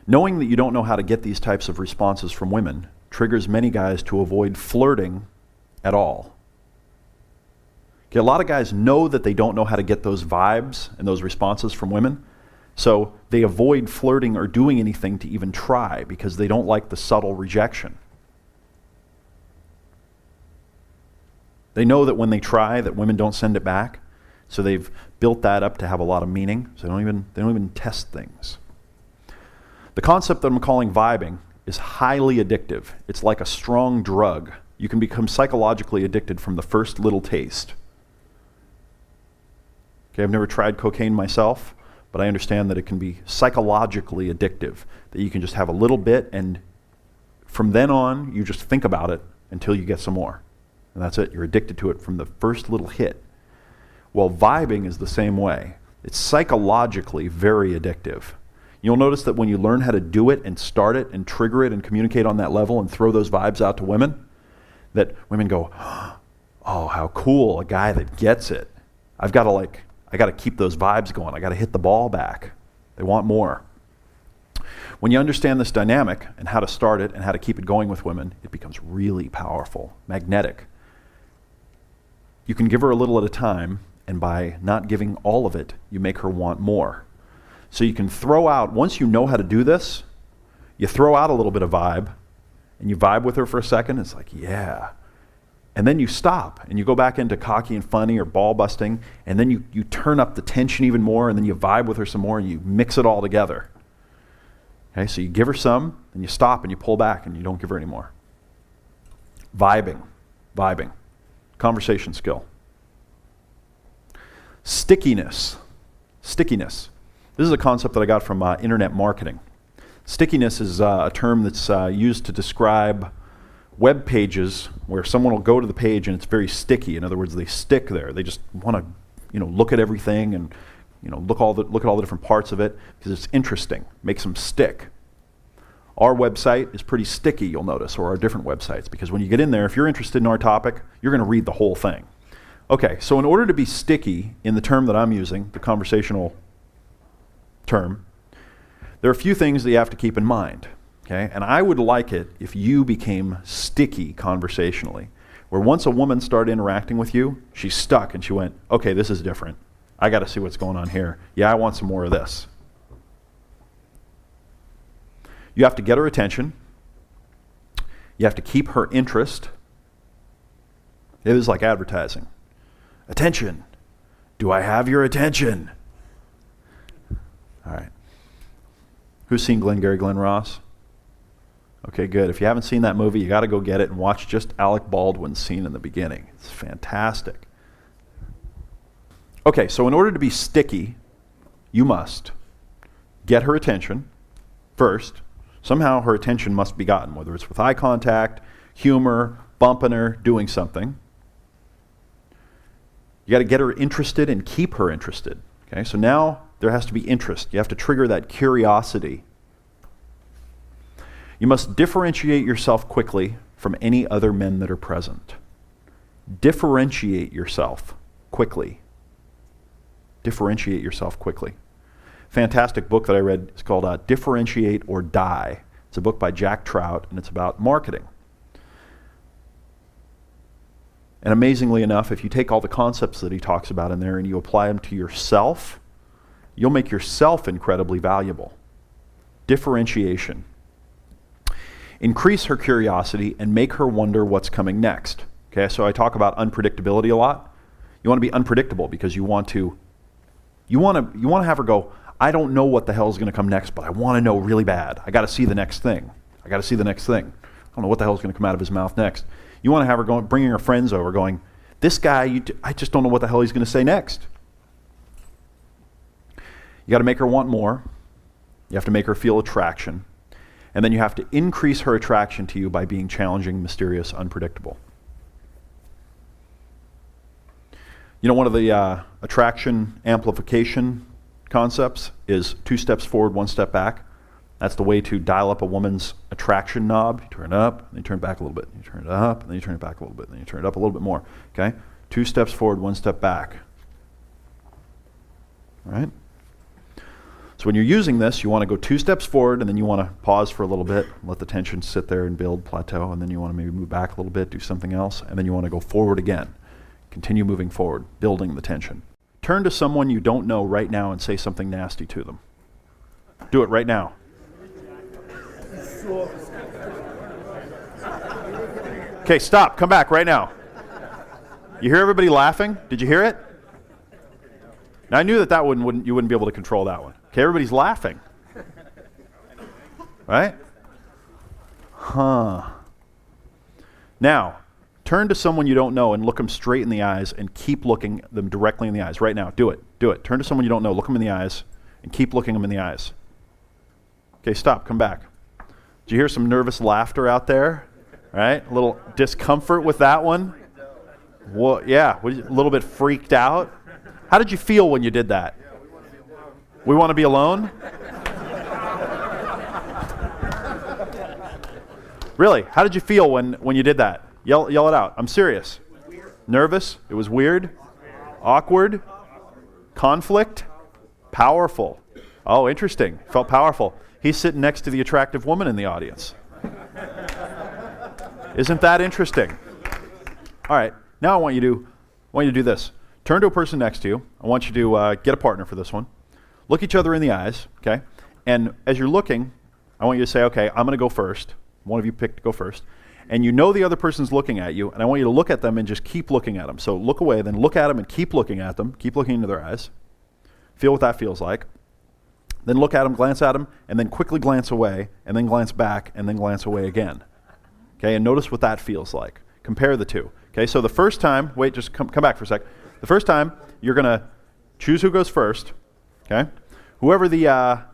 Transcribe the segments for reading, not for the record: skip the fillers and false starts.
Knowing that you don't know how to get these types of responses from women triggers many guys to avoid flirting at all. Okay, a lot of guys know that they don't know how to get those vibes and those responses from women, so they avoid flirting or doing anything to even try because they don't like the subtle rejection. They know that when they try that women don't send it back, so they've built that up to have a lot of meaning, so they don't even test things. The concept that I'm calling vibing is highly addictive. It's like a strong drug. You can become psychologically addicted from the first little taste. Okay, I've never tried cocaine myself, but I understand that it can be psychologically addictive, that you can just have a little bit and from then on, you just think about it until you get some more. And that's it, you're addicted to it from the first little hit. Well, vibing is the same way. It's psychologically very addictive. You'll notice that when you learn how to do it and start it and trigger it and communicate on that level and throw those vibes out to women, that women go, oh, how cool, a guy that gets it. I got to keep those vibes going. I got to hit the ball back. They want more. When you understand this dynamic and how to start it and how to keep it going with women, it becomes really powerful, magnetic. You can give her a little at a time, and by not giving all of it, you make her want more. So you can throw out, once you know how to do this, you throw out a little bit of vibe, and you vibe with her for a second, it's like, yeah. And then you stop, and you go back into cocky and funny or ball busting, and then you turn up the tension even more, and then you vibe with her some more, and you mix it all together. Okay, so you give her some, and you stop, and you pull back, and you don't give her any more. Vibing. Conversation skill. Stickiness. This is a concept that I got from internet marketing. Stickiness is a term that's used to describe web pages where someone will go to the page and it's very sticky. In other words, they stick there. They just want to, look at everything and, look at all the different parts of it because it's interesting. Makes them stick. Our website is pretty sticky, you'll notice, or our different websites, because when you get in there, if you're interested in our topic, you're going to read the whole thing. Okay, so in order to be sticky in the term that I'm using, the conversational term, there are a few things that you have to keep in mind. Okay, and I would like it if you became sticky conversationally, where once a woman started interacting with you, she's stuck and she went, okay, this is different. I got to see what's going on here. Yeah, I want some more of this. You have to get her attention. You have to keep her interest. It is like advertising. Attention. Do I have your attention? All right. Who's seen Glengarry Glen Ross? Okay, good. If you haven't seen that movie, you got to go get it and watch just Alec Baldwin's scene in the beginning. It's fantastic. Okay, so in order to be sticky, you must get her attention first. Somehow her attention must be gotten, whether it's with eye contact, humor, bumping her, doing something. You got to get her interested and keep her interested. Okay, so now there has to be interest. You have to trigger that curiosity. You must differentiate yourself quickly from any other men that are present. Differentiate yourself quickly. Differentiate yourself quickly. Fantastic book that I read is called Differentiate or Die. It's a book by Jack Trout, and it's about marketing. And amazingly enough, if you take all the concepts that he talks about in there and you apply them to yourself, you'll make yourself incredibly valuable. Differentiation. Increase her curiosity and make her wonder what's coming next. Okay, so I talk about unpredictability a lot. You want to be unpredictable because you want to have her go, I don't know what the hell is going to come next, but I want to know really bad. I got to see the next thing. I don't know what the hell is going to come out of his mouth next. You want to have her going, bringing her friends over, going, this guy, I just don't know what the hell he's going to say next. You got to make her want more. You have to make her feel attraction. And then you have to increase her attraction to you by being challenging, mysterious, unpredictable. One of the attraction amplification concepts is 2 steps forward, 1 step back. That's the way to dial up a woman's attraction knob. You turn it up, then you turn it back a little bit. You turn it up, and then you turn it back a little bit. Then you turn it up a little bit more. Okay? 2 steps forward, 1 step back. All right? So when you're using this, you want to go 2 steps forward, and then you want to pause for a little bit, let the tension sit there and build, plateau, and then you want to maybe move back a little bit, do something else, and then you want to go forward again. Continue moving forward, building the tension. Turn to someone you don't know right now and say something nasty to them. Do it right now. Okay, stop. Come back right now. You hear everybody laughing? Did you hear it? Now, I knew that one you wouldn't be able to control that one. Okay, everybody's laughing. Right? Huh. Now, turn to someone you don't know and look them straight in the eyes and keep looking them directly in the eyes. Right now, do it. Do it. Turn to someone you don't know, look them in the eyes, and keep looking them in the eyes. Okay, stop. Come back. Did you hear some nervous laughter out there? Right? A little discomfort with that one? What? Yeah, a little bit freaked out. How did you feel when you did that? We want to be alone? Really? How did you feel when you did that? Yell it out. I'm serious. Nervous? It was weird? Awkward? Conflict? Powerful. Oh, interesting. Felt powerful. He's sitting next to the attractive woman in the audience. Isn't that interesting? All right. Now I want you to do this. Turn to a person next to you. I want you to get a partner for this one. Look each other in the eyes, okay? And as you're looking, I want you to say, okay, I'm going to go first. One of you picked to go first. And you know the other person's looking at you, and I want you to look at them and just keep looking at them. So look away, then look at them and keep looking at them. Keep looking into their eyes. Feel what that feels like. Then look at them, glance at them, and then quickly glance away, and then glance back, and then glance away again. Okay, and notice what that feels like. Compare the two. Okay, so the first time, wait, just come back for a sec. The first time, you're going to choose who goes first, okay? Whoever the,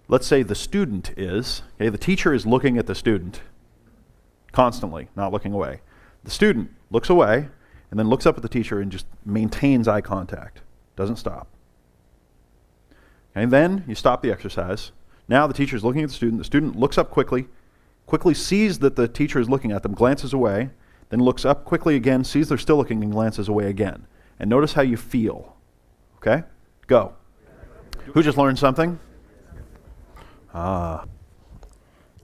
let's say the student is, okay, the teacher is looking at the student constantly, not looking away. The student looks away and then looks up at the teacher and just maintains eye contact, doesn't stop. Okay, then you stop the exercise. Now the teacher is looking at the student looks up quickly sees that the teacher is looking at them, glances away, then looks up quickly again, sees they're still looking, and glances away again. And notice how you feel. Okay? Go. Who just learned something? I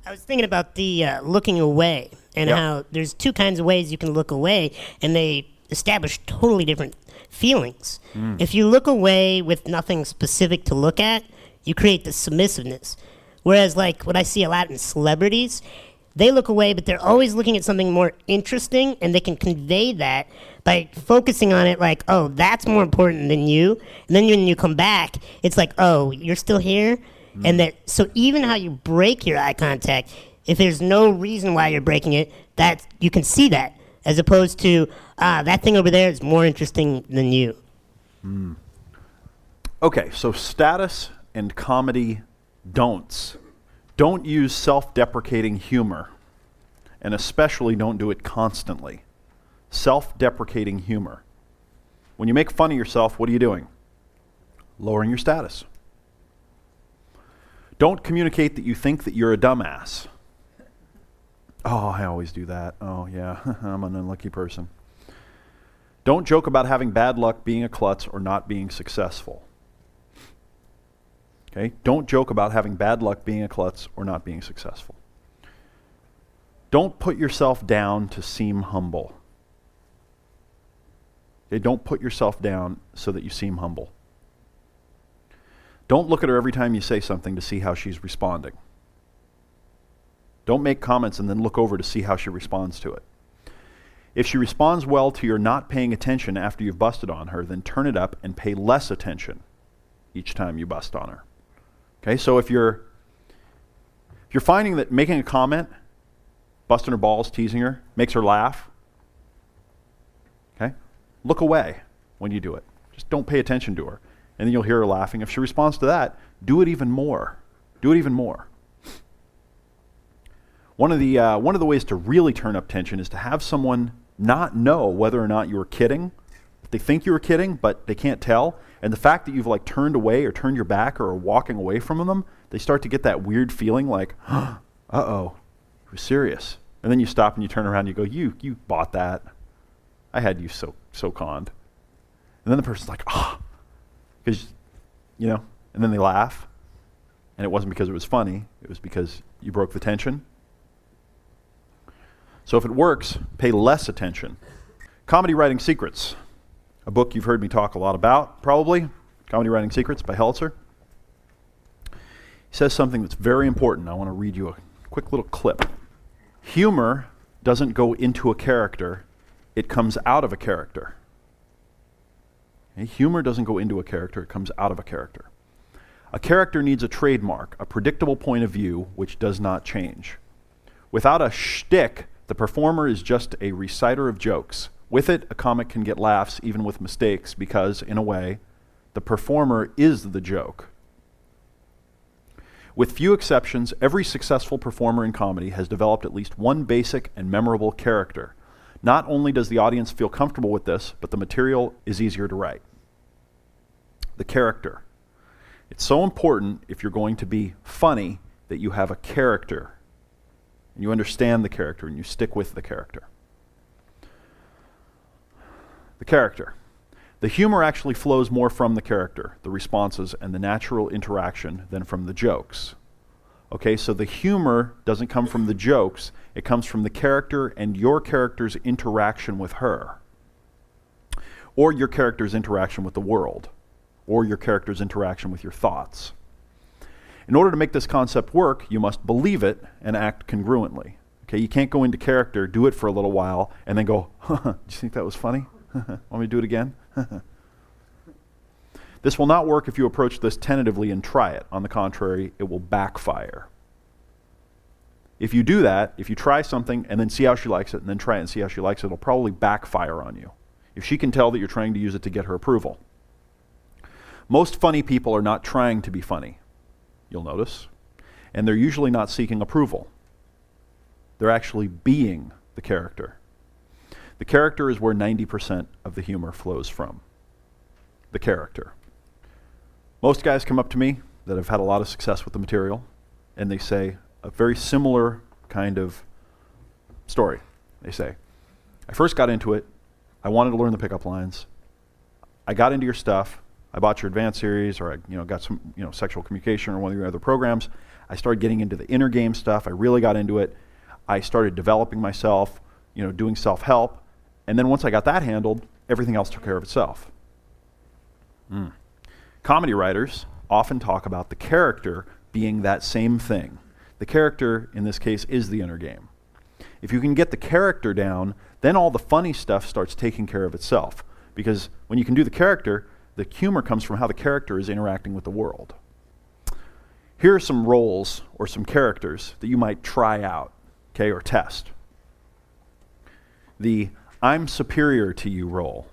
was thinking about the looking away and how there's 2 kinds of ways you can look away, and they establish totally different feelings. If you look away with nothing specific to look at, you create this submissiveness. Whereas, like, what I see a lot in celebrities, they look away, but they're always looking at something more interesting, and they can convey that by focusing on it like, oh, that's more important than you. And then when you come back, it's like, oh, you're still here? And that, so even how you break your eye contact, if there's no reason why you're breaking it, that you can see that, as opposed to, that thing over there is more interesting than you. Okay, so status and comedy don'ts. Don't use self-deprecating humor, and especially don't do it constantly. Self-deprecating humor. When you make fun of yourself, what are you doing? Lowering your status. Don't communicate that you think that you're a dumbass. Oh, I always do that. Oh, yeah, I'm an unlucky person. Don't joke about having bad luck, being a klutz, or not being successful. Okay? Don't joke about having bad luck, being a klutz, or not being successful. Don't put yourself down to seem humble. Okay? Don't put yourself down so that you seem humble. Don't look at her every time you say something to see how she's responding. Don't make comments and then look over to see how she responds to it. If she responds well to your not paying attention after you've busted on her, then turn it up and pay less attention each time you bust on her. Okay, so if you're finding that making a comment, busting her balls, teasing her, makes her laugh, okay, look away when you do it. Just don't pay attention to her. And then you'll hear her laughing. If she responds to that, do it even more. Do it even more. One of the ways to really turn up tension is to have someone not know whether or not you were kidding. They think you were kidding, but they can't tell. And the fact that you've like turned away or turned your back or are walking away from them, they start to get that weird feeling like, uh-oh, he was serious. And then you stop and you turn around and you go, you bought that. I had you so conned. And then the person's like, because, and then they laugh, and it wasn't because it was funny, it was because you broke the tension. So if it works, pay less attention. Comedy Writing Secrets, a book you've heard me talk a lot about, probably. Comedy Writing Secrets by Heltzer. He says something that's very important. I want to read you a quick little clip. Humor doesn't go into a character, it comes out of a character. Okay? Humor doesn't go into a character, it comes out of a character. A character needs a trademark, a predictable point of view which does not change. Without a shtick, the performer is just a reciter of jokes. With it, a comic can get laughs even with mistakes because, in a way, the performer is the joke. With few exceptions, every successful performer in comedy has developed at least one basic and memorable character. Not only does the audience feel comfortable with this, but the material is easier to write. The character. It's so important, if you're going to be funny, that you have a character. And you understand the character and you stick with the character. The character. The humor actually flows more from the character, the responses, and the natural interaction than from the jokes. Okay, so the humor doesn't come from the jokes, it comes from the character and your character's interaction with her. Or your character's interaction with the world. Or your character's interaction with your thoughts. In order to make this concept work, you must believe it and act congruently. Okay, you can't go into character, do it for a little while, and then go, do you think that was funny? Want me to do it again? This will not work if you approach this tentatively and try it. On the contrary, it will backfire. If you do that, if you try something and then see how she likes it, and then try it and see how she likes it, it'll probably backfire on you. If she can tell that you're trying to use it to get her approval. Most funny people are not trying to be funny, you'll notice. And they're usually not seeking approval. They're actually being the character. The character is where 90% of the humor flows from. The character. Most guys come up to me that have had a lot of success with the material, and they say a very similar kind of story. They say, I first got into it, I wanted to learn the pickup lines, I got into your stuff, I bought your advanced series, or I got some sexual communication or one of your other programs. I started getting into the inner game stuff. I really got into it. I started developing myself, doing self-help. And then once I got that handled, everything else took care of itself. Comedy writers often talk about the character being that same thing. The character, in this case, is the inner game. If you can get the character down, then all the funny stuff starts taking care of itself. Because when you can do the character, the humor comes from how the character is interacting with the world. Here are some roles or some characters that you might try out, okay, or test. The I'm superior to you role.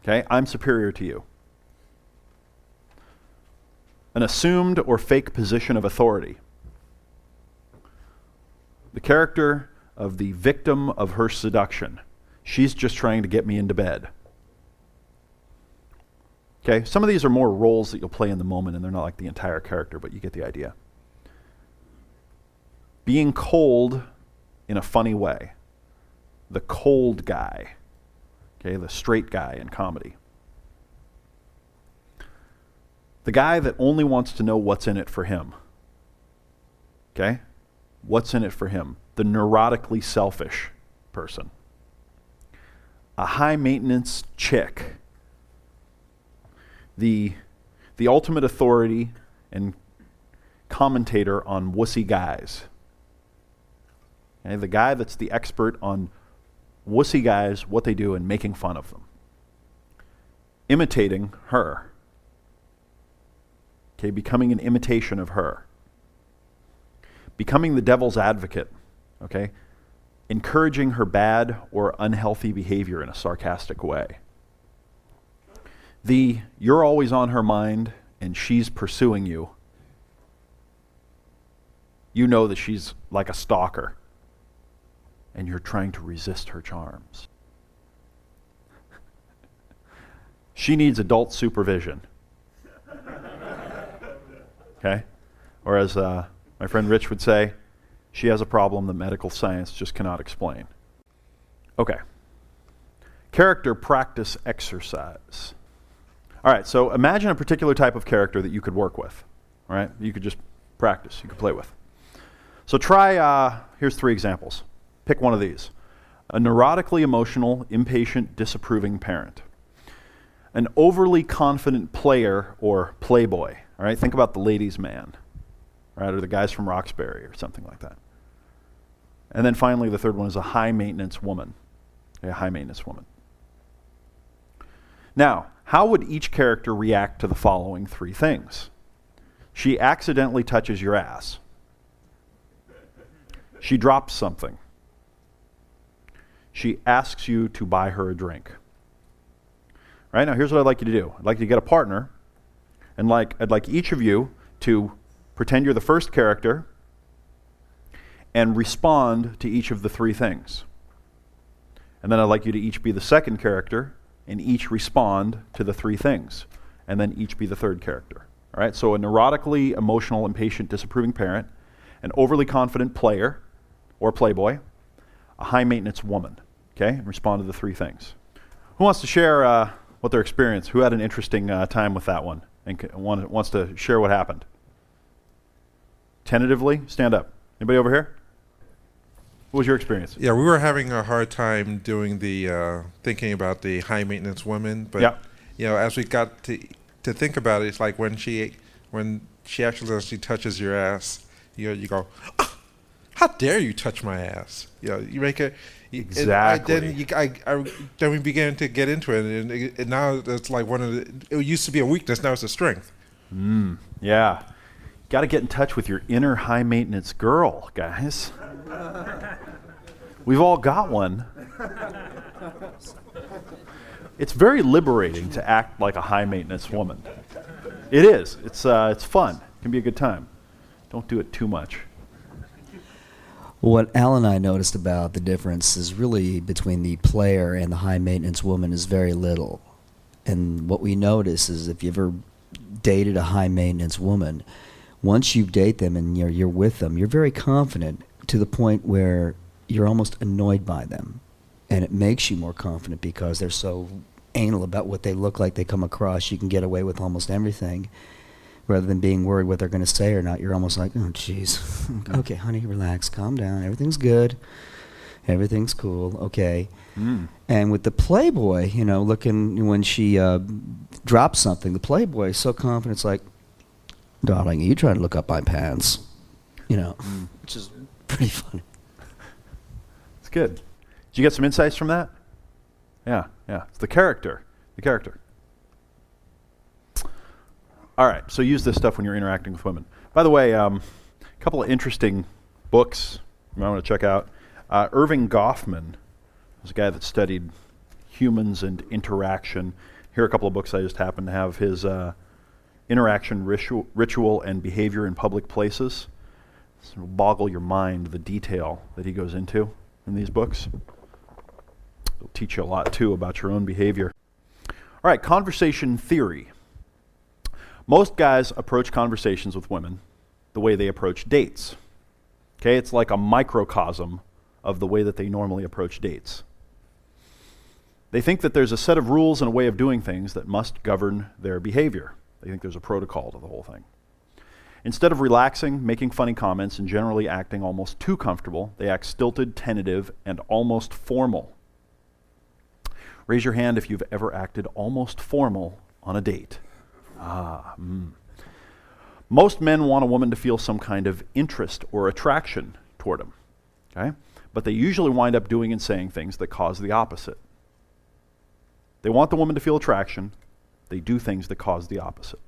Okay, I'm superior to you. An assumed or fake position of authority. The character of the victim of her seduction. She's just trying to get me into bed. Okay, some of these are more roles that you'll play in the moment, and they're not like the entire character, but you get the idea. Being cold in a funny way. The cold guy. Okay, the straight guy in comedy. The guy that only wants to know what's in it for him. Okay? What's in it for him? The neurotically selfish person. A high-maintenance chick. The ultimate authority and commentator on wussy guys. Okay, the guy that's the expert on wussy guys, what they do, and making fun of them. Imitating her. Okay, becoming an imitation of her. Becoming the devil's advocate. Okay? Encouraging her bad or unhealthy behavior in a sarcastic way. You're always on her mind and she's pursuing you. You know that she's like a stalker and you're trying to resist her charms. She needs adult supervision. Okay? Or as my friend Rich would say, she has a problem that medical science just cannot explain. Okay. Character practice exercise. All right, so imagine a particular type of character that you could work with, all right? You could just practice, you could play with. So try, here's 3 examples. Pick one of these. A neurotically emotional, impatient, disapproving parent. An overly confident player or playboy, all right? Think about the ladies' man, right? Or the guys from Roxbury or something like that. And then finally, the third one is a high-maintenance woman. Okay, a high-maintenance woman. Now, how would each character react to the following 3 things? She accidentally touches your ass. She drops something. She asks you to buy her a drink. Right, now here's what I'd like you to do. I'd like you to get a partner, and I'd like each of you to pretend you're the first character and respond to each of the 3 things. And then I'd like you to each be the second character and each respond to the 3 things, and then each be the third character. All right, so a neurotically emotional, impatient, disapproving parent, an overly confident player or playboy, a high-maintenance woman, okay, and respond to the 3 things. Who wants to share what their experience, who had an interesting time with that one, and wants to share what happened? Tentatively, stand up. Anybody over here? What was your experience? Yeah, we were having a hard time doing the thinking about the high maintenance woman, but Yeah. As we got to think about it, it's like when she actually touches your ass, you go, "Ah, how dare you touch my ass?" You make it. Exactly. Then we began to get into it, and now it's like it used to be a weakness, now it's a strength. Yeah. Got to get in touch with your inner high-maintenance girl, guys. We've all got one. It's very liberating to act like a high-maintenance woman. It is. It's fun. It can be a good time. Don't do it too much. What Al and I noticed about the difference is really between the player and the high-maintenance woman is very little. And what we notice is if you ever dated a high-maintenance woman, once you date them and you're with them, you're very confident to the point where you're almost annoyed by them. And it makes you more confident because they're so anal about what they look like, they come across. You can get away with almost everything. Rather than being worried what they're going to say or not, you're almost like, oh, jeez. Okay, honey, relax, calm down. Everything's good. Everything's cool. Okay. And with the Playboy, looking when she drops something, the Playboy is so confident. It's like, darling, are you trying to look up my pants? Which is pretty funny. It's good. Did you get some insights from that? Yeah. It's the character. All right, so use this stuff when you're interacting with women. By the way, a couple of interesting books you might want to check out. Irving Goffman was a guy that studied humans and interaction. Here are a couple of books I just happen to have. His Interaction, Ritual, and Behavior in Public Places. It'll boggle your mind, the detail that he goes into in these books. It'll teach you a lot, too, about your own behavior. All right, conversation theory. Most guys approach conversations with women the way they approach dates. Okay, it's like a microcosm of the way that they normally approach dates. They think that there's a set of rules and a way of doing things that must govern their behavior. They think there's a protocol to the whole thing. Instead of relaxing, making funny comments, and generally acting almost too comfortable, they act stilted, tentative, and almost formal. Raise your hand if you've ever acted almost formal on a date. Most men want a woman to feel some kind of interest or attraction toward them, okay? But they usually wind up doing and saying things that cause the opposite. They want the woman to feel attraction. They do things that cause the opposite.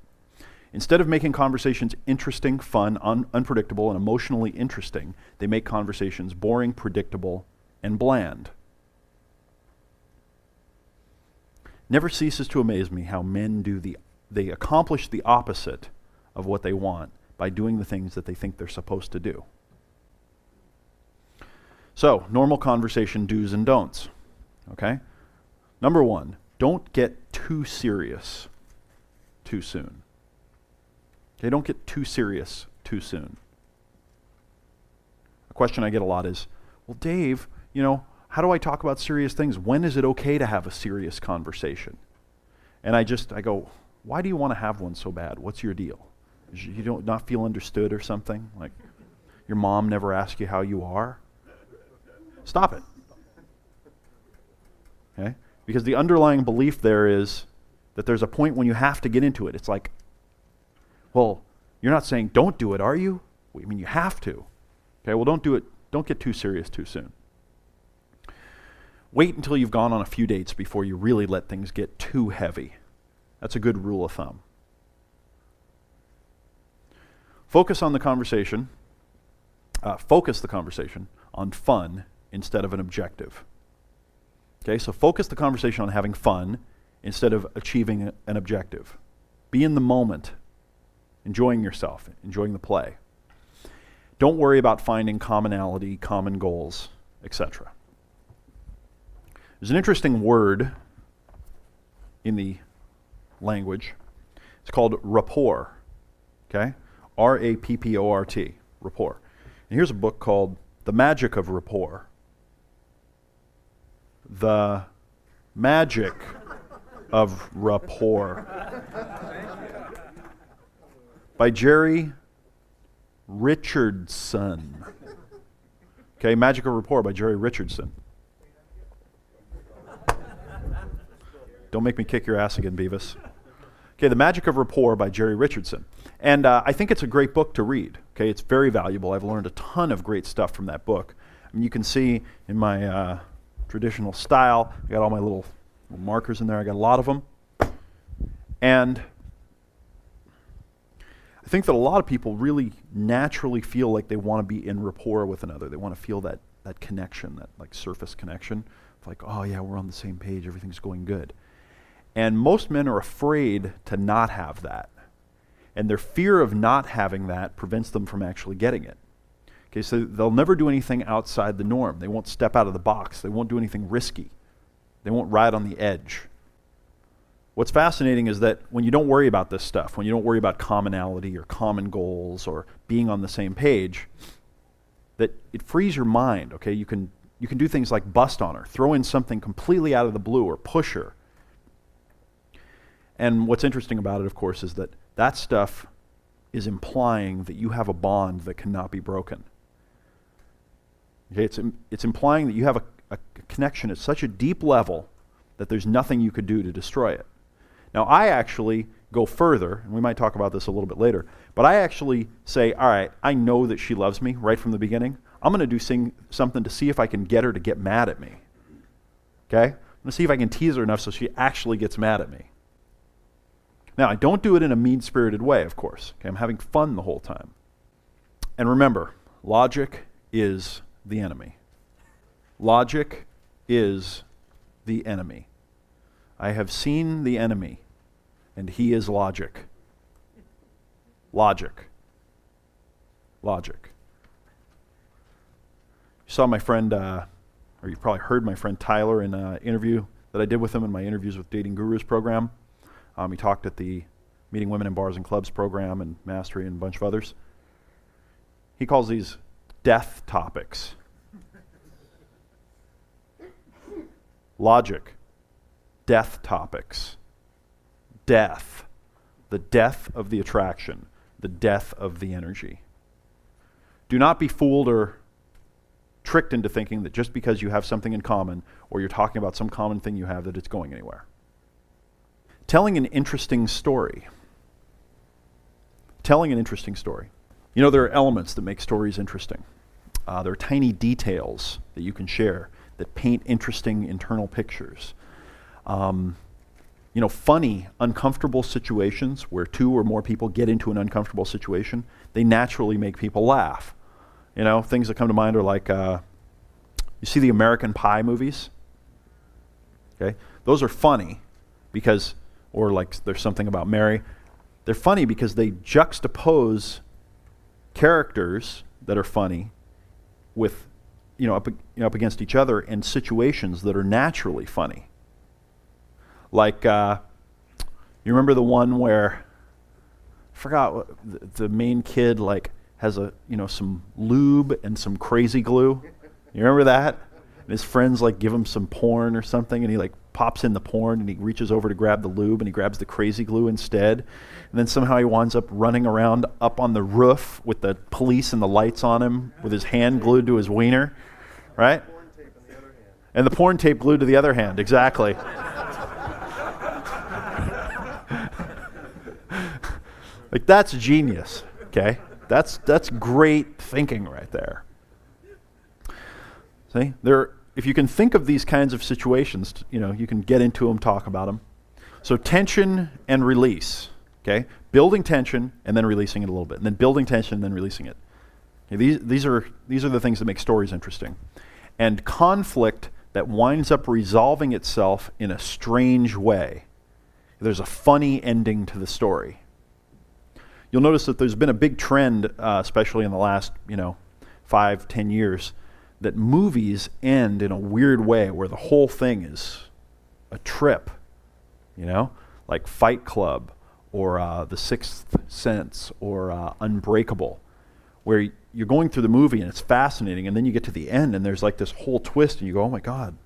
Instead of making conversations interesting, fun, unpredictable, and emotionally interesting, they make conversations boring, predictable, and bland. Never ceases to amaze me how men they accomplish the opposite of what they want by doing the things that they think they're supposed to do. So, normal conversation do's and don'ts. Okay? Number 1, don't get too serious too soon. Okay, don't get too serious too soon. A question I get a lot is, well, Dave, how do I talk about serious things? When is it okay to have a serious conversation? And I go, Why do you want to have one so bad? What's your deal? You don't not feel understood or something? Like your mom never asked you how you are? Stop it. Okay? Because the underlying belief there is that there's a point when you have to get into it. It's like, well, you're not saying don't do it, are you? Well, I mean, you have to. Okay, well, don't do it. Don't get too serious too soon. Wait until you've gone on a few dates before you really let things get too heavy. That's a good rule of thumb. Focus the conversation on fun instead of an objective. Okay, so focus the conversation on having fun instead of achieving an objective. Be in the moment, enjoying yourself, enjoying the play. Don't worry about finding commonality, common goals, etc. There's an interesting word in the language. It's called rapport. Okay? R-A-P-P-O-R-T. Rapport. And here's a book called The Magic of Rapport. The Magic of Rapport. By Jerry Richardson. Okay, Magic of Rapport by Jerry Richardson. Don't make me kick your ass again, Beavis. Okay, The Magic of Rapport by Jerry Richardson. And I think it's a great book to read. Okay, it's very valuable. I've learned a ton of great stuff from that book. I mean, you can see in my traditional style, I got all my little markers in there. I got a lot of them. And I think that a lot of people really naturally feel like they want to be in rapport with another. They want to feel that connection, that like surface connection. It's like, oh yeah, we're on the same page, everything's going good. And most men are afraid to not have that. And their fear of not having that prevents them from actually getting it. Okay, so they'll never do anything outside the norm. They won't step out of the box. They won't do anything risky. They won't ride on the edge. What's fascinating is that when you don't worry about this stuff, when you don't worry about commonality or common goals or being on the same page, that it frees your mind, okay? You can do things like bust on her, throw in something completely out of the blue or push her. And what's interesting about it, of course, is that that stuff is implying that you have a bond that cannot be broken. Okay, it's implying that you have a connection at such a deep level that there's nothing you could do to destroy it. Now, I actually go further, and we might talk about this a little bit later, but I actually say, all right, I know that she loves me right from the beginning. I'm going to do something to see if I can get her to get mad at me. Okay? I'm going to see if I can tease her enough so she actually gets mad at me. Now, I don't do it in a mean-spirited way, of course. Okay? I'm having fun the whole time. And remember, logic is the enemy. Logic is the enemy. I have seen the enemy, and he is logic. Logic. Logic. You saw my friend, or you probably heard my friend Tyler in an interview that I did with him in my Interviews with Dating Gurus program. He talked at the Meeting Women in Bars and Clubs program and Mastery and a bunch of others. He calls these death topics. Logic. Death topics. Death. The death of the attraction. The death of the energy. Do not be fooled or tricked into thinking that just because you have something in common or you're talking about some common thing you have that it's going anywhere. Telling an interesting story. Telling an interesting story. You know, there are elements that make stories interesting. There are tiny details that you can share that paint interesting internal pictures. Funny, uncomfortable situations where two or more people get into an uncomfortable situation, they naturally make people laugh. You know, things that come to mind are like, you see the American Pie movies? Okay, those are funny because, or like there's something about Mary. They're funny because they juxtapose characters that are funny with, up against each other in situations that are naturally funny. Like, you remember the one where, I forgot what, the main kid has some lube and some crazy glue. You remember that? And his friends give him some porn or something, and he pops in the porn and he reaches over to grab the lube and he grabs the crazy glue instead. And then somehow he winds up running around up on the roof with the police and the lights on him with his hand glued to his wiener, right? And the porn tape glued to the other hand, exactly. Like, that's genius, okay? That's great thinking right there. See, if you can think of these kinds of situations, you can get into them, talk about them. So tension and release, okay? Building tension and then releasing it a little bit, and then building tension and then releasing it. Okay, these are the things that make stories interesting. And conflict that winds up resolving itself in a strange way. There's a funny ending to the story. You'll notice that there's been a big trend, especially in the last 5-10 years, that movies end in a weird way where the whole thing is a trip, like Fight Club or The Sixth Sense or Unbreakable, where you're going through the movie and it's fascinating, and then you get to the end and there's like this whole twist and you go, oh my God,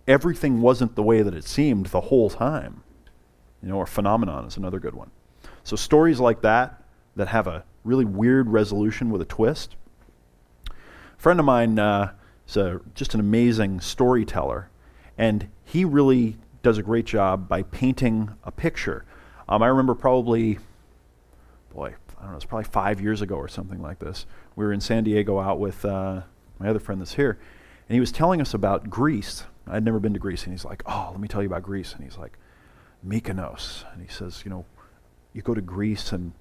everything wasn't the way that it seemed the whole time. Or Phenomenon is another good one. So stories like that have a really weird resolution with a twist. A friend of mine is just an amazing storyteller, and he really does a great job by painting a picture. I remember it's probably 5 years ago or something like this. We were in San Diego out with my other friend that's here, and he was telling us about Greece. I'd never been to Greece, and he's like, oh, let me tell you about Greece. And he's like, Mykonos. And he says, you go to Greece and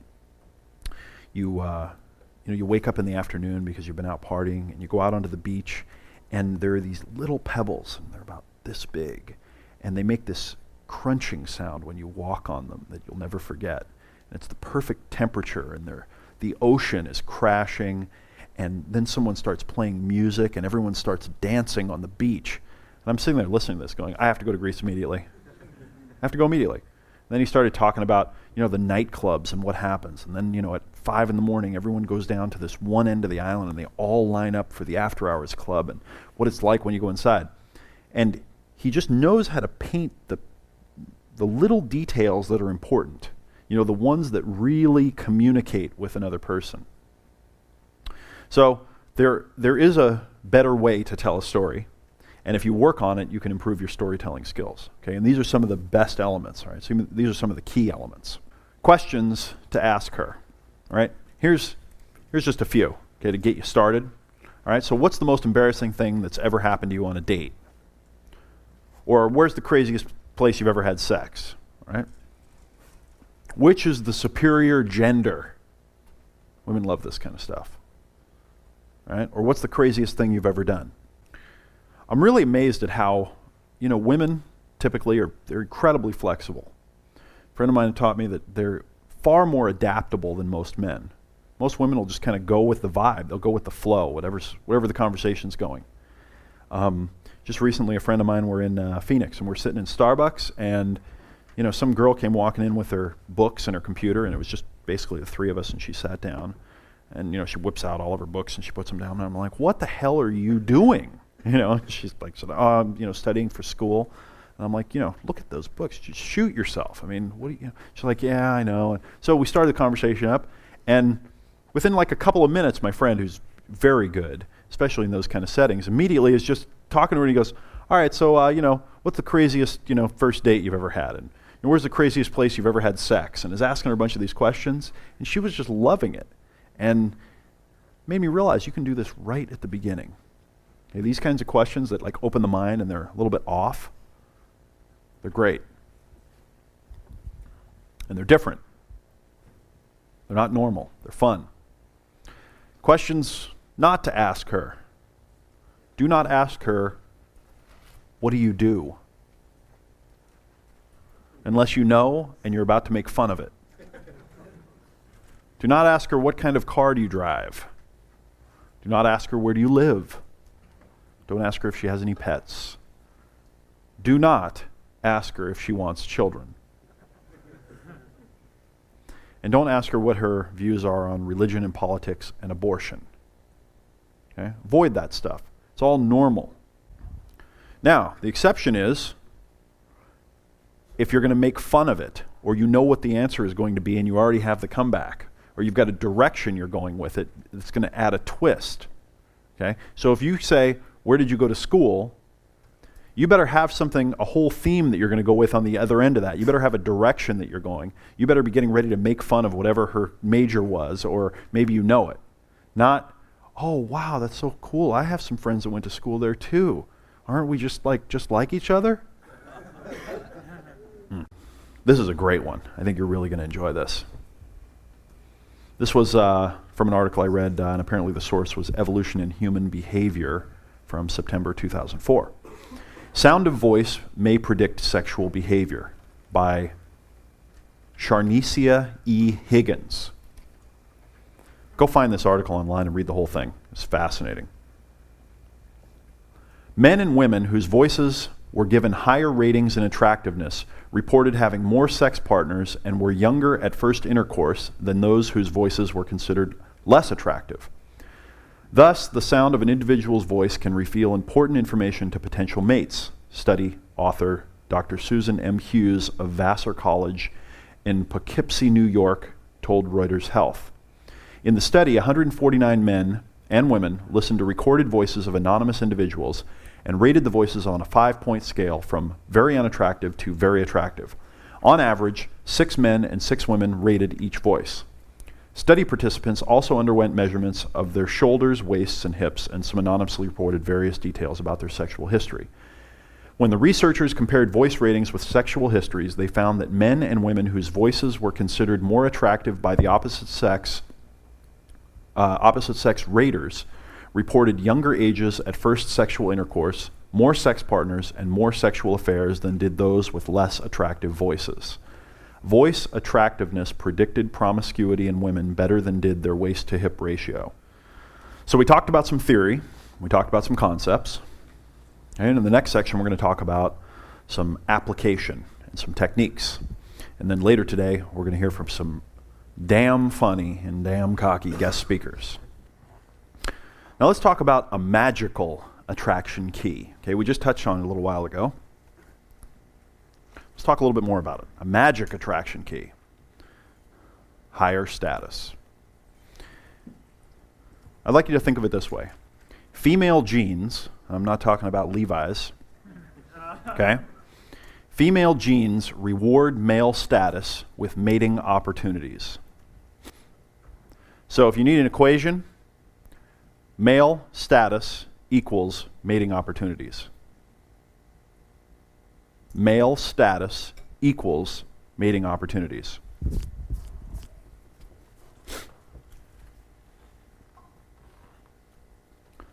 you wake up in the afternoon because you've been out partying, and you go out onto the beach, and there are these little pebbles, and they're about this big, and they make this crunching sound when you walk on them that you'll never forget. And it's the perfect temperature, and the ocean is crashing, and then someone starts playing music, and everyone starts dancing on the beach. And I'm sitting there listening to this going, I have to go to Greece immediately. I have to go immediately. And then he started talking about, the nightclubs and what happens. And then, at 5 a.m, everyone goes down to this one end of the island and they all line up for the after hours club and what it's like when you go inside. And he just knows how to paint the little details that are important. The ones that really communicate with another person. So there is a better way to tell a story. And if you work on it, you can improve your storytelling skills. Okay, and these are some of the best elements. All right, so these are some of the key elements. Questions to ask her. All right, here's just a few. Okay, to get you started. All right, so what's the most embarrassing thing that's ever happened to you on a date? Or where's the craziest place you've ever had sex? All right. Which is the superior gender? Women love this kind of stuff. All right, or what's the craziest thing you've ever done? I'm really amazed at how, women typically they're incredibly flexible. A friend of mine taught me that they're far more adaptable than most men. Most women will just kind of go with the vibe. They'll go with the flow, whatever the conversation's going. Just recently, a friend of mine were in Phoenix, and we're sitting in Starbucks, and some girl came walking in with her books and her computer, and it was just basically the three of us, and she sat down, and she whips out all of her books and she puts them down, and I'm like, what the hell are you doing? She's like, studying for school. And I'm like, look at those books. Just shoot yourself. I mean, what do you? She's like, yeah, I know. And so we started the conversation up, and within like a couple of minutes, my friend, who's very good, especially in those kind of settings, immediately is just talking to her, and he goes, all right, so what's the craziest first date you've ever had, and where's the craziest place you've ever had sex, and is asking her a bunch of these questions, and she was just loving it, and made me realize you can do this right at the beginning. Okay, these kinds of questions that like open the mind and they're a little bit off, they're great. And they're different. They're not normal. They're fun. Questions not to ask her. Do not ask her, what do you do? Unless you know and you're about to make fun of it. Do not ask her, what kind of car do you drive? Do not ask her, where do you live? Don't ask her if she has any pets. Do not ask her if she wants children. And don't ask her what her views are on religion and politics and abortion. Okay? Avoid that stuff. It's all normal. Now, the exception is if you're going to make fun of it, or you know what the answer is going to be and you already have the comeback, or you've got a direction you're going with it, it's going to add a twist. Okay? So if you say, where did you go to school? You better have something, a whole theme that you're going to go with on the other end of that. You better have a direction that you're going. You better be getting ready to make fun of whatever her major was, or maybe you know it. Not, oh, wow, that's so cool. I have some friends that went to school there too. Aren't we just like each other? This is a great one. I think you're really going to enjoy this. This was from an article I read, and apparently the source was Evolution in Human Behavior from September 2004. Sound of Voice May Predict Sexual Behavior by Sharnesia E. Higgins. Go find this article online and read the whole thing. It's fascinating. Men and women whose voices were given higher ratings in attractiveness reported having more sex partners and were younger at first intercourse than those whose voices were considered less attractive. Thus, the sound of an individual's voice can reveal important information to potential mates. Study author Dr. Susan M. Hughes of Vassar College in Poughkeepsie, New York, told Reuters Health. In the study, 149 men and women listened to recorded voices of anonymous individuals and rated the voices on a 5-point scale from very unattractive to very attractive. On average, 6 men and 6 women rated each voice. Study participants also underwent measurements of their shoulders, waists, and hips, and some anonymously reported various details about their sexual history. When the researchers compared voice ratings with sexual histories, they found that men and women whose voices were considered more attractive by the opposite sex raters reported younger ages at first sexual intercourse, more sex partners, and more sexual affairs than did those with less attractive voices. Voice attractiveness predicted promiscuity in women better than did their waist-to-hip ratio. So we talked about some theory, we talked about some concepts, and in the next section we're going to talk about some application and some techniques. And then later today we're going to hear from some damn funny and damn cocky guest speakers. Now let's talk about a magical attraction key. Okay, we just touched on it a little while ago. Let's talk a little bit more about it. A magic attraction key. Higher status. I'd like you to think of it this way. Female genes, I'm not talking about Levi's, okay? Female genes reward male status with mating opportunities. So if you need an equation, male status equals mating opportunities. Male status equals mating opportunities.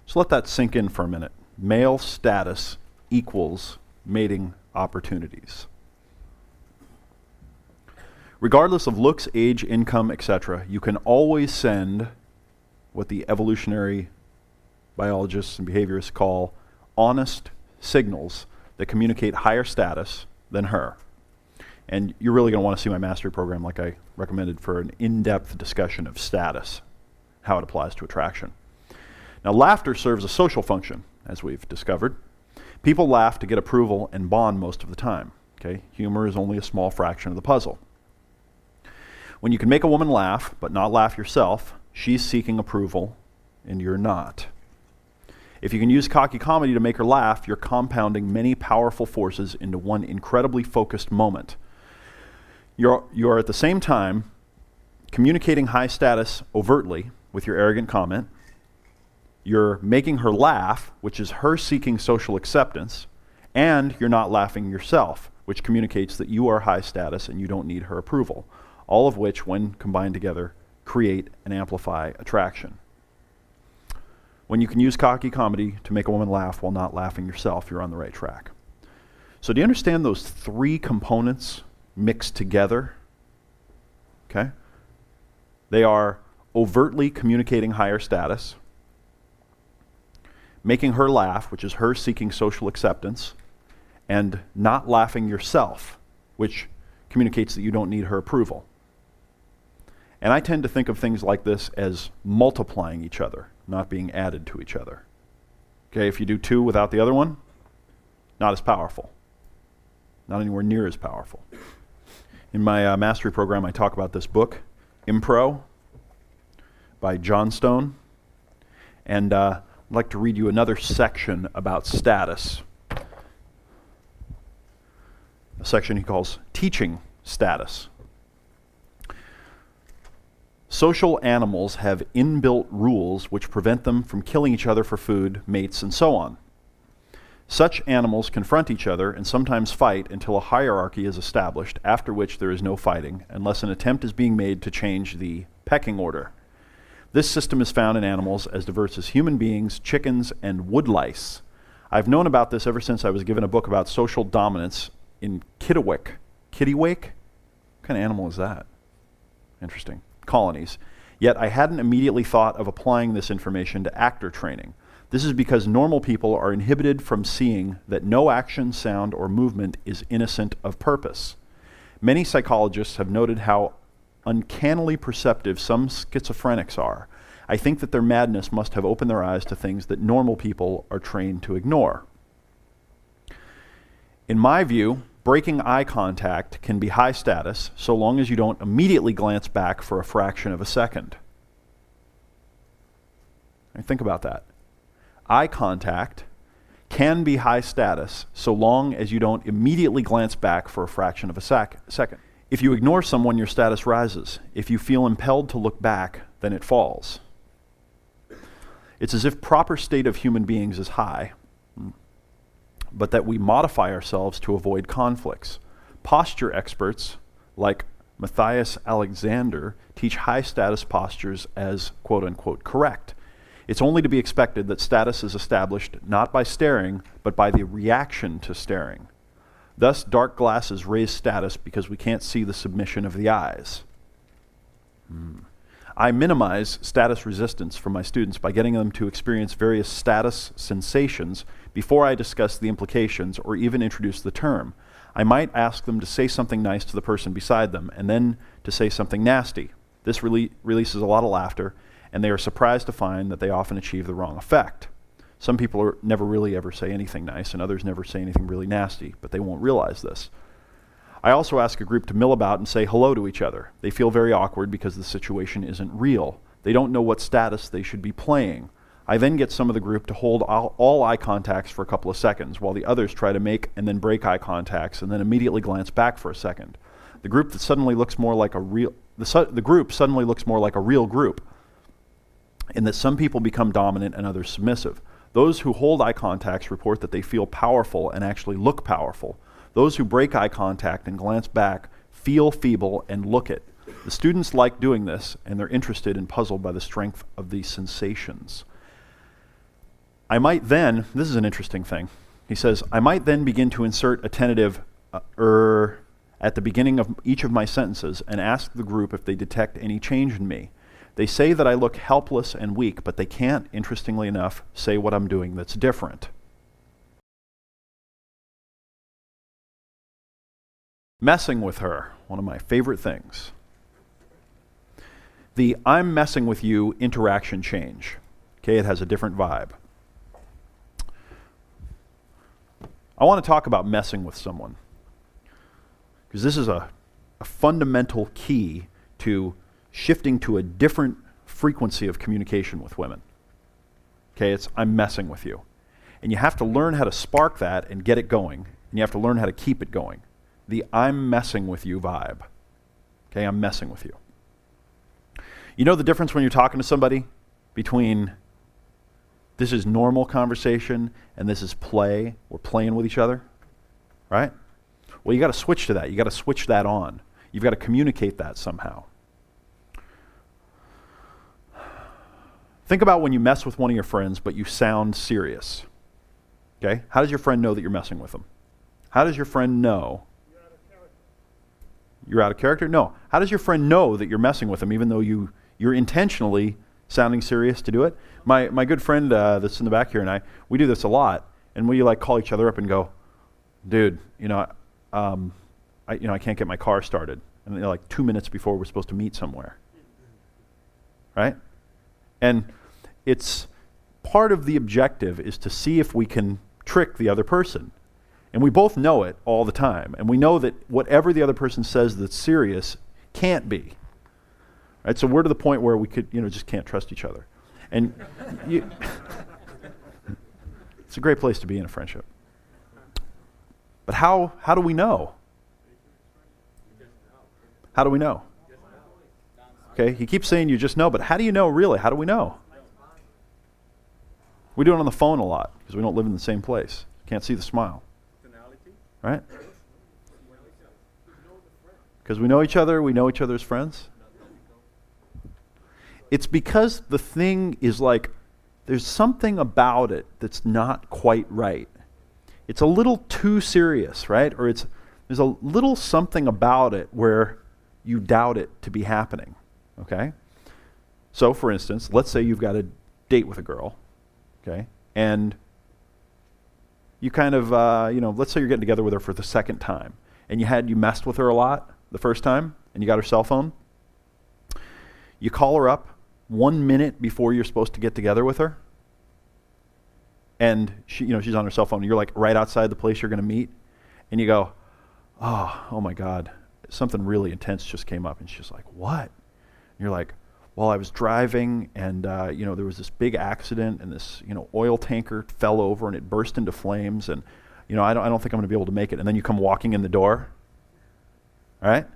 So let that sink in for a minute. Male status equals mating opportunities. Regardless of looks, age, income, etc., you can always send what the evolutionary biologists and behaviorists call honest signals that communicate higher status than her. And you're really going to want to see my mastery program like I recommended for an in-depth discussion of status, how it applies to attraction. Now, laughter serves a social function, as we've discovered. People laugh to get approval and bond most of the time. Okay? Humor is only a small fraction of the puzzle. When you can make a woman laugh, but not laugh yourself, she's seeking approval, and you're not. If you can use cocky comedy to make her laugh, you're compounding many powerful forces into one incredibly focused moment. You're at the same time communicating high status overtly with your arrogant comment. You're making her laugh, which is her seeking social acceptance, and you're not laughing yourself, which communicates that you are high status and you don't need her approval. All of which, when combined together, create and amplify attraction. When you can use cocky comedy to make a woman laugh while not laughing yourself, you're on the right track. So do you understand those 3 components mixed together? Okay? They are overtly communicating higher status, making her laugh, which is her seeking social acceptance, and not laughing yourself, which communicates that you don't need her approval. And I tend to think of things like this as multiplying each other, not being added to each other. Okay, if you do 2 without the other one, not as powerful. Not anywhere near as powerful. In my mastery program, I talk about this book, Impro, by John Stone. And I'd like to read you another section about status. A section he calls Teaching Status. Social animals have inbuilt rules which prevent them from killing each other for food, mates, and so on. Such animals confront each other and sometimes fight until a hierarchy is established, after which there is no fighting, unless an attempt is being made to change the pecking order. This system is found in animals as diverse as human beings, chickens, and woodlice. I've known about this ever since I was given a book about social dominance in Kittiwake. Kittiwake? What kind of animal is that? Interesting. Colonies. Yet I hadn't immediately thought of applying this information to actor training. This is because normal people are inhibited from seeing that no action, sound, or movement is innocent of purpose. Many psychologists have noted how uncannily perceptive some schizophrenics are. I think that their madness must have opened their eyes to things that normal people are trained to ignore. In my view, breaking eye contact can be high status so long as you don't immediately glance back for a fraction of a second. Think about that. Eye contact can be high status so long as you don't immediately glance back for a fraction of a second. If you ignore someone, your status rises. If you feel impelled to look back, then it falls. It's as if proper state of human beings is high, but that we modify ourselves to avoid conflicts. Posture experts, like Matthias Alexander, teach high status postures as quote-unquote correct. It's only to be expected that status is established not by staring, but by the reaction to staring. Thus, dark glasses raise status because we can't see the submission of the eyes. I minimize status resistance for my students by getting them to experience various status sensations before I discuss the implications or even introduce the term. I might ask them to say something nice to the person beside them and then to say something nasty. This releases a lot of laughter, and they are surprised to find that they often achieve the wrong effect. Some people never really ever say anything nice, and others never say anything really nasty, but they won't realize this. I also ask a group to mill about and say hello to each other. They feel very awkward because the situation isn't real. They don't know what status they should be playing. I then get some of the group to hold all eye contacts for a couple of seconds, while the others try to make and then break eye contacts and then immediately glance back for a second. The group suddenly looks more like a real group, in that some people become dominant and others submissive. Those who hold eye contacts report that they feel powerful and actually look powerful. Those who break eye contact and glance back feel feeble and look it. The students like doing this, and they're interested and puzzled by the strength of these sensations. I might then, this is an interesting thing, he says, I might then begin to insert a tentative at the beginning of each of my sentences and ask the group if they detect any change in me. They say that I look helpless and weak, but they can't, interestingly enough, say what I'm doing that's different. Messing with her, one of my favorite things. The I'm messing with you interaction change. Okay, it has a different vibe. I want to talk about messing with someone, because this is a fundamental key to shifting to a different frequency of communication with women. Okay, it's I'm messing with you. And you have to learn how to spark that and get it going, and you have to learn how to keep it going. The I'm messing with you vibe. Okay, I'm messing with you. You know the difference when you're talking to somebody between this is normal conversation and this is play, we're playing with each other, right? Well, you got to switch to that. You got to switch that on. You've got to communicate that somehow. Think about when you mess with one of your friends, but you sound serious. Okay? How does your friend know that you're messing with them? How does your friend know? You're out of character? No. How does your friend know that you're messing with them, even though you're intentionally sounding serious to do it? My good friend that's in the back here and we do this a lot, and we call each other up and go, dude, I can't get my car started. And they're 2 minutes before we're supposed to meet somewhere. Right? And it's part of the objective is to see if we can trick the other person. And we both know it all the time. And we know that whatever the other person says that's serious can't be. Right? So we're to the point where we could, just can't trust each other. And it's a great place to be in a friendship. But how do we know? How do we know? Okay, he keeps saying you just know, but how do you know really? How do we know? We do it on the phone a lot because we don't live in the same place. Can't see the smile. Right? Because we know each other, we know each other's friends. It's because the thing is like, there's something about it that's not quite right. It's a little too serious, right? Or there's a little something about it where you doubt it to be happening, okay? So, for instance, let's say you've got a date with a girl, okay? And you kind of, let's say you're getting together with her for the second time, and you messed with her a lot the first time, and you got her cell phone. You call her up 1 minute before you're supposed to get together with her, and she's on her cell phone, and you're like right outside the place you're going to meet, and you go, oh my God, something really intense just came up. And she's like, what? And you're like, well, I was driving, and there was this big accident, and this oil tanker fell over and it burst into flames, and I don't think I'm going to be able to make it. And then you come walking in the door, all right?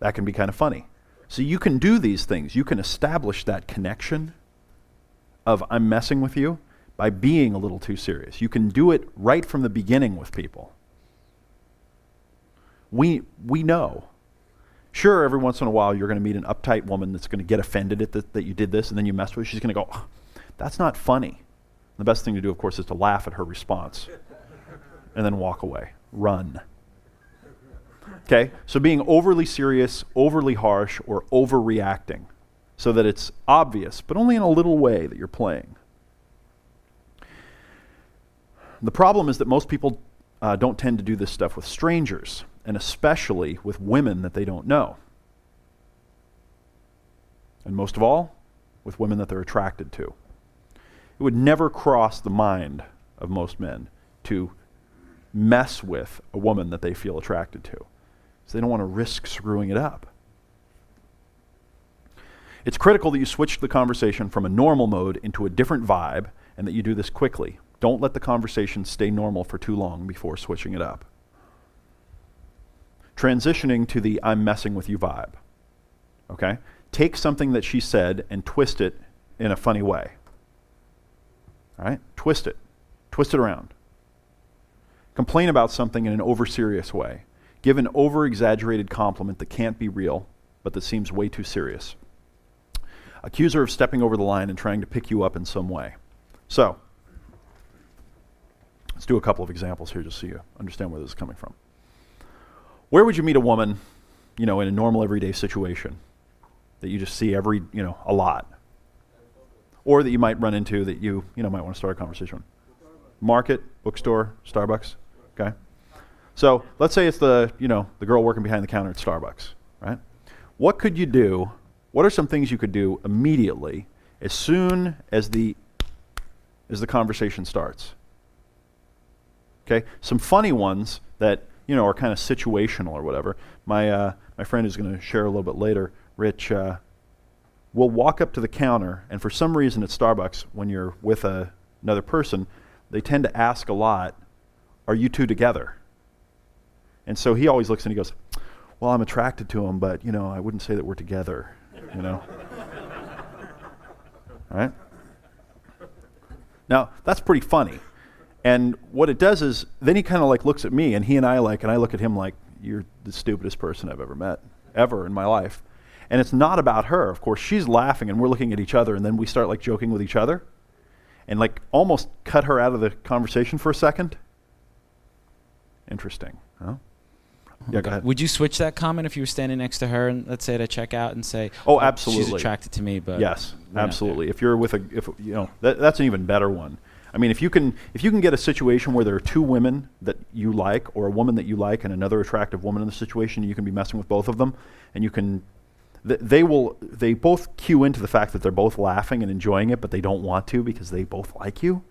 That can be kind of funny. So you can do these things. You can establish that connection of I'm messing with you by being a little too serious. You can do it right from the beginning with people. We know. Sure, every once in a while you're going to meet an uptight woman that's going to get offended at that you did this, and then you mess with her. She's going to go, oh, that's not funny. The best thing to do, of course, is to laugh at her response and then walk away. Run. Okay? So being overly serious, overly harsh, or overreacting so that it's obvious, but only in a little way that you're playing. The problem is that most people don't tend to do this stuff with strangers, and especially with women that they don't know. And most of all, with women that they're attracted to. It would never cross the mind of most men to mess with a woman that they feel attracted to. So they don't want to risk screwing it up. It's critical that you switch the conversation from a normal mode into a different vibe, and that you do this quickly. Don't let the conversation stay normal for too long before switching it up. Transitioning to the I'm messing with you vibe. Okay? Take something that she said and twist it in a funny way. All right? Twist it. Twist it around. Complain about something in an over-serious way. Give an over-exaggerated compliment that can't be real, but that seems way too serious. Accuse her of stepping over the line and trying to pick you up in some way. So, let's do a couple of examples here just so you understand where this is coming from. Where would you meet a woman, in a normal everyday situation that you just see a lot? Or that you might run into that you might want to start a conversation with? Market, bookstore, Starbucks, okay? So let's say it's the girl working behind the counter at Starbucks, right? What could you do? What are some things you could do immediately as soon as the conversation starts? Okay, some funny ones that are kind of situational or whatever. My friend who's going to share a little bit later, Rich, will walk up to the counter, and for some reason at Starbucks, when you're with another person, they tend to ask a lot, "Are you two together?" And so he always looks and he goes, "Well, I'm attracted to him, but I wouldn't say that we're together." All right? Now that's pretty funny. And what it does is, then he kind of looks at me, and I look at him like, you're the stupidest person I've ever met, ever in my life. And it's not about her. Of course, she's laughing, and we're looking at each other, and then we start joking with each other, and almost cut her out of the conversation for a second. Interesting, huh? Yeah, go ahead. Would you switch that comment if you were standing next to her and let's say at a checkout and say, "Oh, absolutely, she's attracted to me," but yes, absolutely. If you're with that's an even better one. I mean, if you can get a situation where there are two women that you like, or a woman that you like and another attractive woman in the situation, you can be messing with both of them, and you can, they both cue into the fact that they're both laughing and enjoying it, but they don't want to because they both like you.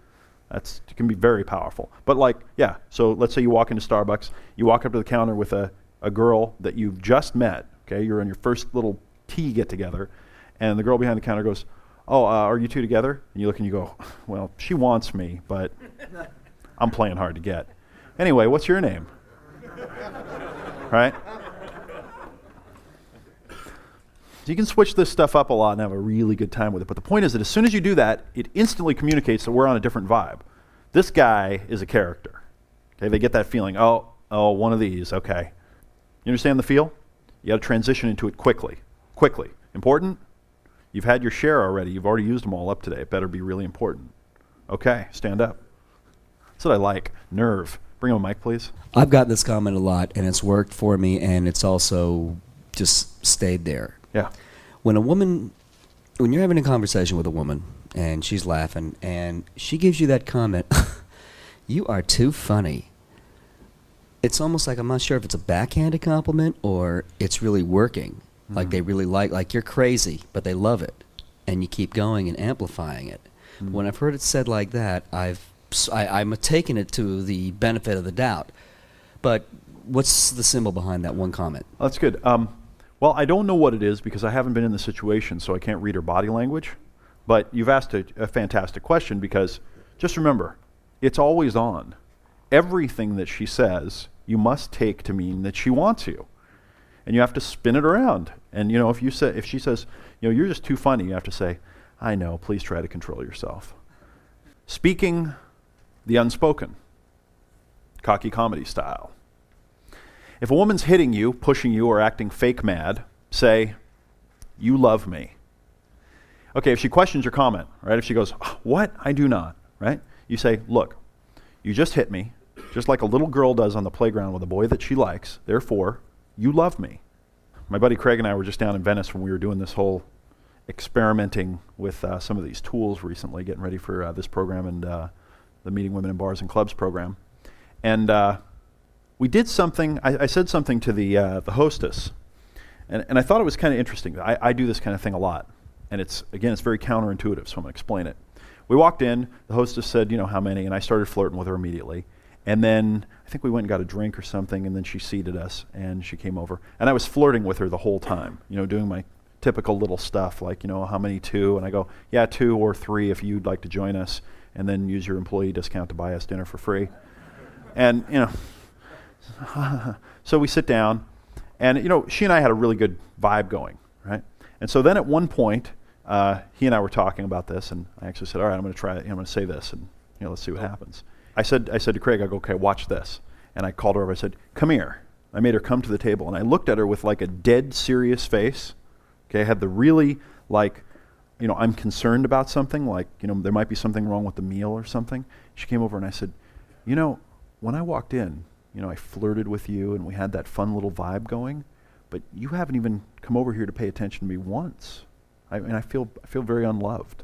It can be very powerful. But like, yeah, so let's say you walk into Starbucks, you walk up to the counter with a girl that you've just met, okay? You're on your first little tea get-together, and the girl behind the counter goes, oh, are you two together? And you look and you go, well, she wants me, but I'm playing hard to get. Anyway, what's your name? Right? So you can switch this stuff up a lot and have a really good time with it. But the point is that as soon as you do that, it instantly communicates that we're on a different vibe. This guy is a character. Okay, they get that feeling, oh, one of these, okay. You understand the feel? You got to transition into it quickly. Quickly. Important? You've had your share already. You've already used them all up today. It better be really important. Okay, stand up. That's what I like. Nerve. Bring him a mic, please. I've gotten this comment a lot, and it's worked for me, and it's also just stayed there. Yeah. When you're having a conversation with a woman, and she's laughing, and she gives you that comment, you are too funny. It's almost like, I'm not sure if it's a backhanded compliment or it's really working. Like they really like you're crazy, but they love it. And you keep going and amplifying it. When I've heard it said like that, I'm taking it to the benefit of the doubt. But what's the symbol behind that one comment? That's good. Well, I don't know what it is because I haven't been in the situation, so I can't read her body language. But you've asked a fantastic question because just remember, it's always on. Everything that she says, you must take to mean that she wants you. And you have to spin it around. And you know, if she says, you know, you're just too funny, you have to say, I know, please try to control yourself. Speaking the unspoken, cocky comedy style. If a woman's hitting you, pushing you, or acting fake mad, say, you love me. Okay, if she questions your comment, right? If she goes, what? I do not, right? You say, look, you just hit me, just like a little girl does on the playground with a boy that she likes. Therefore, you love me. My buddy Craig and I were just down in Venice when we were doing this whole experimenting with some of these tools recently, getting ready for this program and the Meeting Women in Bars and Clubs program. And we did something, I said something to the hostess, and I thought it was kind of interesting. I do this kind of thing a lot, and it's very counterintuitive, so I'm going to explain it. We walked in, the hostess said, you know, how many, and I started flirting with her immediately. And then I think we went and got a drink or something, and then she seated us, and she came over. And I was flirting with her the whole time, you know, doing my typical little stuff, like, you know, how many, 2? And I go, yeah, 2 or 3 if you'd like to join us, and then use your employee discount to buy us dinner for free. And, you know, so we sit down, and, you know, she and I had a really good vibe going, right? And so then at one point, he and I were talking about this, and I actually said, all right, I'm going to try it. I'm going to say this, and, you know, let's see what happens. I said to Craig, I go, okay, watch this. And I called her over. I said, come here. I made her come to the table, and I looked at her with like a dead serious face. Okay, I had the really like, you know, I'm concerned about something, like, you know, there might be something wrong with the meal or something. She came over and I said, you know, when I walked in, you know, I flirted with you and we had that fun little vibe going, but you haven't even come over here to pay attention to me once. I feel very unloved.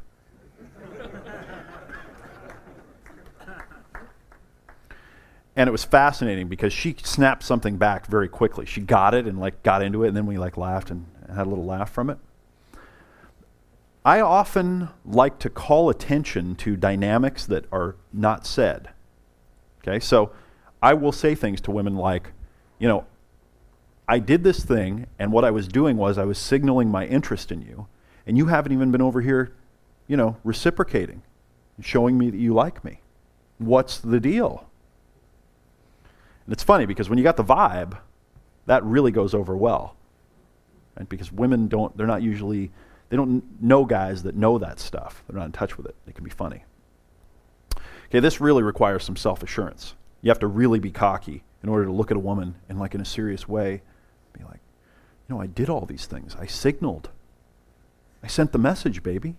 And it was fascinating because she snapped something back very quickly. She got it and like got into it, and then we like laughed and had a little laugh from it. I often like to call attention to dynamics that are not said. Okay, so I will say things to women like, you know, I did this thing, and what I was doing was I was signaling my interest in you, and you haven't even been over here, you know, reciprocating, showing me that you like me. What's the deal? And it's funny because when you got the vibe, that really goes over well. Right? Because women they don't know guys that know that stuff. They're not in touch with it. It can be funny. Okay, this really requires some self-assurance. You have to really be cocky in order to look at a woman and like in a serious way, be like, you know, I did all these things. I signaled. I sent the message, baby.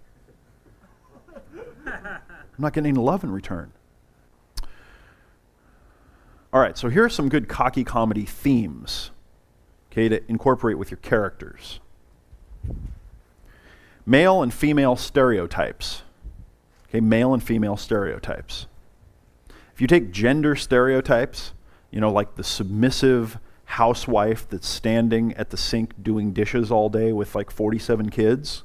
I'm not getting any love in return. All right, so here are some good cocky comedy themes, okay, to incorporate with your characters. Male and female stereotypes. Okay, male and female stereotypes. If you take gender stereotypes, you know, like the submissive housewife that's standing at the sink doing dishes all day with like 47 kids,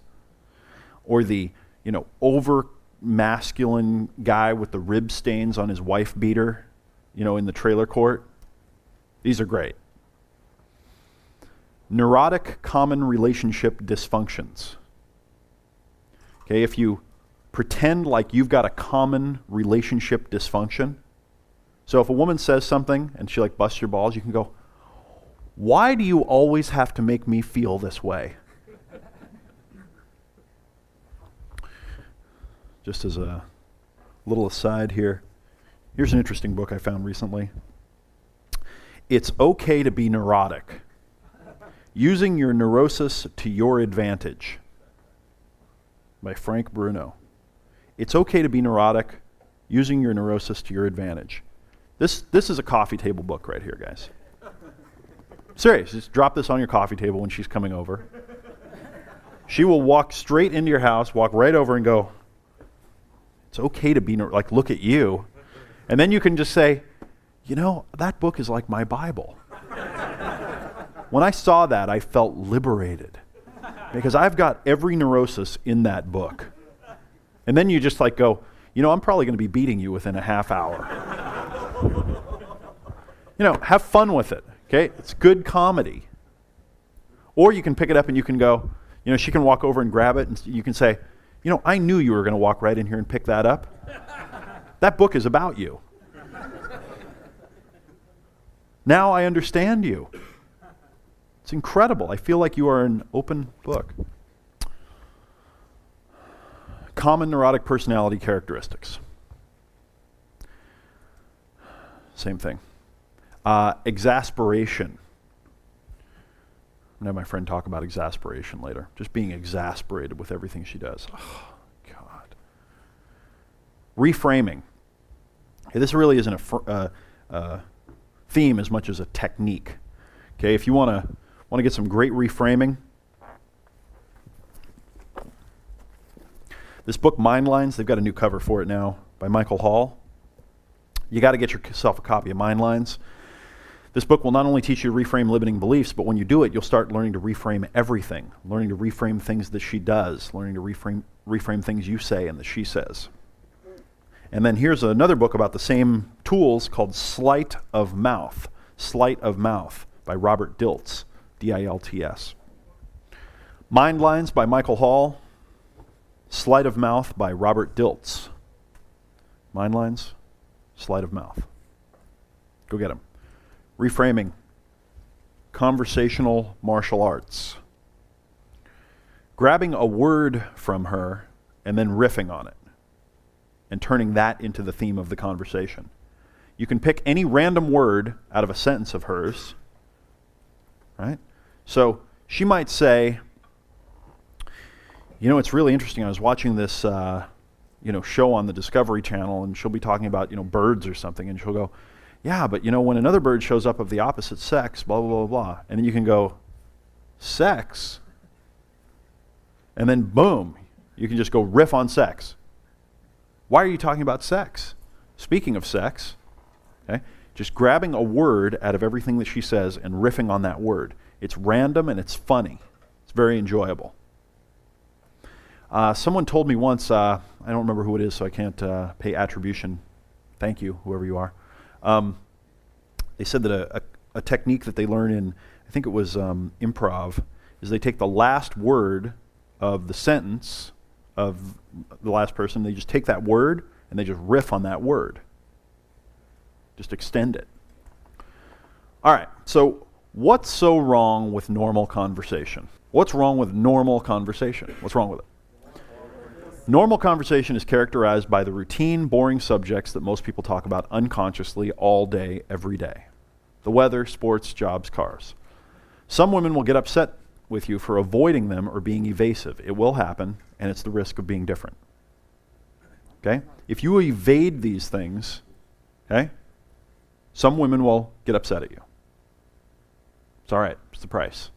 or the, you know, over masculine guy with the rib stains on his wife beater, in the trailer court. These are great. Neurotic common relationship dysfunctions. Okay, if you pretend like you've got a common relationship dysfunction. So if a woman says something and she busts your balls, you can go, "Why do you always have to make me feel this way?" Just as a little aside here, here's an interesting book I found recently. It's Okay to Be Neurotic. Using Your Neurosis to Your Advantage by Frank Bruno. It's okay to be neurotic, using your neurosis to your advantage. This is a coffee table book right here, guys. Serious, just drop this on your coffee table when she's coming over. She will walk straight into your house, walk right over and go, "It's okay to be look at you." And then you can just say, "That book is like my Bible." When I saw that, I felt liberated because I've got every neurosis in that book. And then you just go, "I'm probably going to be beating you within a half hour." Have fun with it, okay? It's good comedy. Or you can pick it up and you can go, she can walk over and grab it and you can say, "I knew you were going to walk right in here and pick that up. That book is about you. Now I understand you." It's incredible. I feel like you are an open book. Common neurotic personality characteristics. Same thing. Exasperation. I'm going to have my friend talk about exasperation later. Just being exasperated with everything she does. Oh, God. Reframing. Okay, this really isn't a theme as much as a technique. Okay, if you want to get some great reframing, this book, Mind Lines, they've got a new cover for it now by Michael Hall. You got to get yourself a copy of Mind Lines. This book will not only teach you to reframe limiting beliefs, but when you do it, you'll start learning to reframe everything, learning to reframe things that she does, learning to reframe things you say and that she says. And then here's another book about the same tools called Sleight of Mouth. Sleight of Mouth by Robert Dilts, D-I-L-T-S. Mind Lines by Michael Hall. Sleight of Mouth by Robert Dilts. Mind Lines, Sleight of Mouth. Go get them. Reframing. Conversational martial arts. Grabbing a word from her and then riffing on it and turning that into the theme of the conversation. You can pick any random word out of a sentence of hers, right? So she might say, it's really interesting. I was watching this, show on the Discovery Channel, and she'll be talking about, birds or something, and she'll go, "Yeah, but when another bird shows up of the opposite sex, blah, blah, blah, blah." And then you can go, "Sex?" And then boom, you can just go riff on sex. Why are you talking about sex? Speaking of sex, okay, just grabbing a word out of everything that she says and riffing on that word. It's random and it's funny. It's very enjoyable. Someone told me once, I don't remember who it is, so I can't pay attribution. Thank you, whoever you are. They said that a technique that they learn in, I think it was improv, is they take the last word of the sentence of the last person, they just take that word and they just riff on that word. Just extend it. All right, so what's so wrong with normal conversation? What's wrong with normal conversation? What's wrong with it? Normal conversation is characterized by the routine, boring subjects that most people talk about unconsciously all day, every day. The weather, sports, jobs, cars. Some women will get upset with you for avoiding them or being evasive. It will happen, and it's the risk of being different. Okay? If you evade these things, okay, some women will get upset at you. It's all right. It's the price.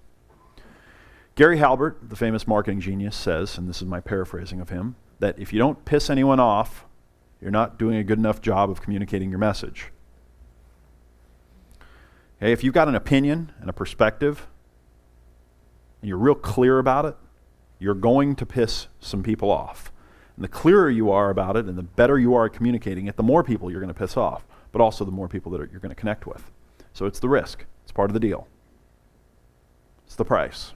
Gary Halbert, the famous marketing genius, says, and this is my paraphrasing of him, that if you don't piss anyone off, you're not doing a good enough job of communicating your message. Okay, if you've got an opinion and a perspective, and you're real clear about it, you're going to piss some people off. And the clearer you are about it and the better you are at communicating it, the more people you're going to piss off, but also the more people that you're going to connect with. So it's the risk. It's part of the deal. It's the price.